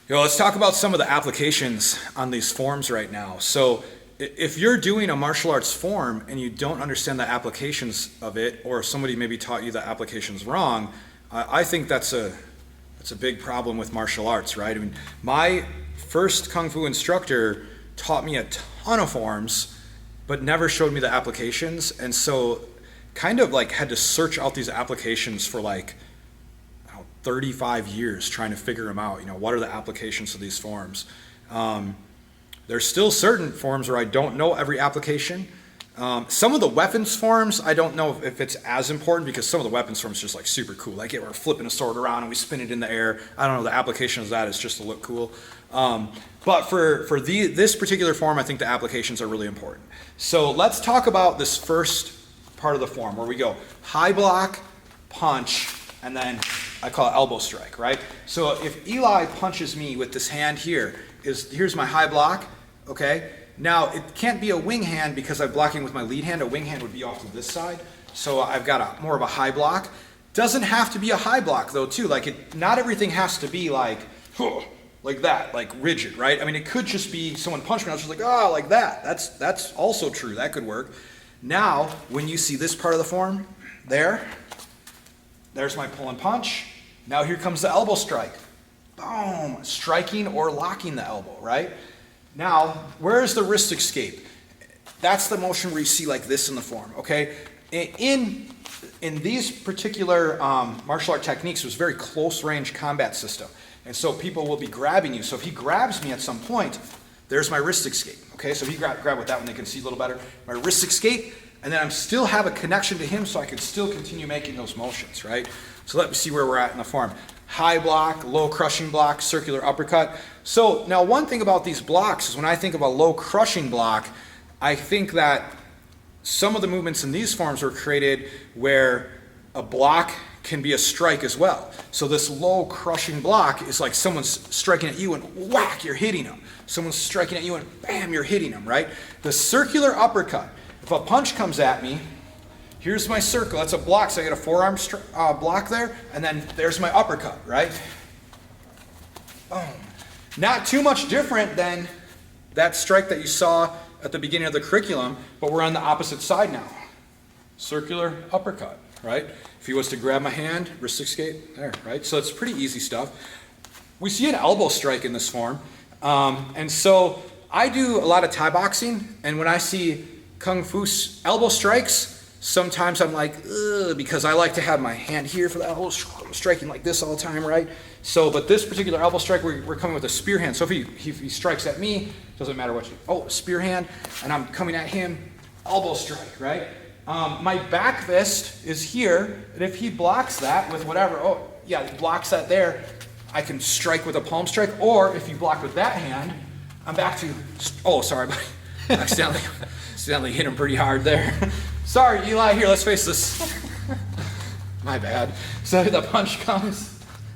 Let's talk about some of the applications on these forms right now. So if you're doing a martial arts form and you don't understand the applications of it, or somebody maybe taught you the applications wrong, I think that's a big problem with martial arts, right? I mean, my first Kung Fu instructor taught me a ton of forms, but never showed me the applications, and so kind of like had to search out these applications for like 35 years trying to figure them out. What are the applications of these forms? There's still certain forms where I don't know every application. Some of the weapons forms, I don't know if it's as important, because some of the weapons forms are just like super cool. Like we're flipping a sword around and we spin it in the air. I don't know, the application of that is just to look cool. But for this particular form, I think the applications are really important. So let's talk about this first part of the form where we go high block, punch, and then I call it elbow strike, right? So if Eli punches me with this hand here, here's my high block, okay? Now, it can't be a wing hand because I'm blocking with my lead hand. A wing hand would be off to this side. So I've got more of a high block. Doesn't have to be a high block though, too. Not everything has to be like that, like rigid, right? I mean, it could just be someone punched me, I was just like, oh, like that. That's also true, that could work. Now, when you see this part of the form, there's my pull and punch. Now here comes the elbow strike. Boom, striking or locking the elbow, right? Now, where's the wrist escape? That's the motion where you see like this in the form, okay? In these particular martial art techniques, it was a very close range combat system. And so people will be grabbing you. So if he grabs me at some point, there's my wrist escape, okay? So if you grab with that one, they can see a little better. My wrist escape, and then I still have a connection to him, so I can still continue making those motions, right? So let me see where we're at in the form. High block, low crushing block, circular uppercut. So now one thing about these blocks is when I think of a low crushing block, I think that some of the movements in these forms were created where a block can be a strike as well. So this low crushing block is like someone's striking at you and whack, you're hitting them. Someone's striking at you and bam, you're hitting them, right? The circular uppercut, if a punch comes at me, here's my circle, that's a block, so I get a forearm block there, and then there's my uppercut, right? Boom. Not too much different than that strike that you saw at the beginning of the curriculum, but we're on the opposite side now. Circular uppercut, right? If he was to grab my hand, wrist escape, there, right? So it's pretty easy stuff. We see an elbow strike in this form, and so I do a lot of Thai boxing, and when I see Kung Fu elbow strikes, sometimes I'm like, ugh, because I like to have my hand here for the elbow, striking like this all the time, right? So, but this particular elbow strike, we're coming with a spear hand. So if he strikes at me, doesn't matter what spear hand, and I'm coming at him, elbow strike, right? My back fist is here, and if he blocks that with whatever, he blocks that there, I can strike with a palm strike, or if you block with that hand, I'm back to, sorry, accidentally hit him pretty hard there. Sorry, Eli, here, let's face this. My bad. So the punch comes.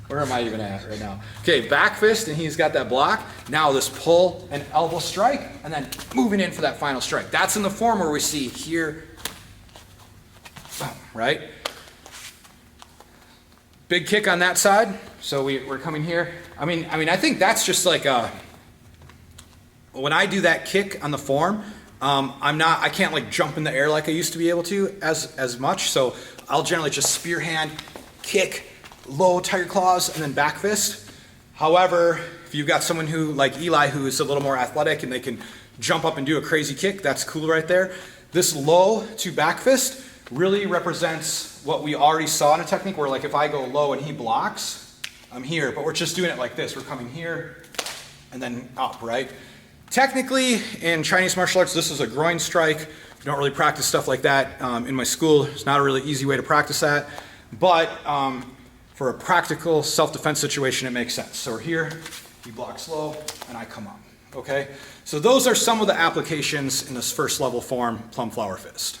Where am I even at right now? Okay, back fist, and he's got that block. Now this pull and elbow strike, and then moving in for that final strike. That's in the form where we see here, right? Big kick on that side. So we're coming here. I mean, I think that's just like when I do that kick on the form, I can't like jump in the air like I used to be able to as much. So I'll generally just spear hand, kick, low tiger claws, and then back fist. However, if you've got someone who, like Eli, who is a little more athletic and they can jump up and do a crazy kick, that's cool right there. This low to back fist really represents what we already saw in a technique where, like, if I go low and he blocks, I'm here, but we're just doing it like this. We're coming here and then up, right? Technically, in Chinese martial arts, this is a groin strike. We don't really practice stuff like that in my school. It's not a really easy way to practice that. But for a practical self-defense situation, it makes sense. So we're here, he blocks low, and I come up, okay? So those are some of the applications in this first level form, Plum Flower Fist.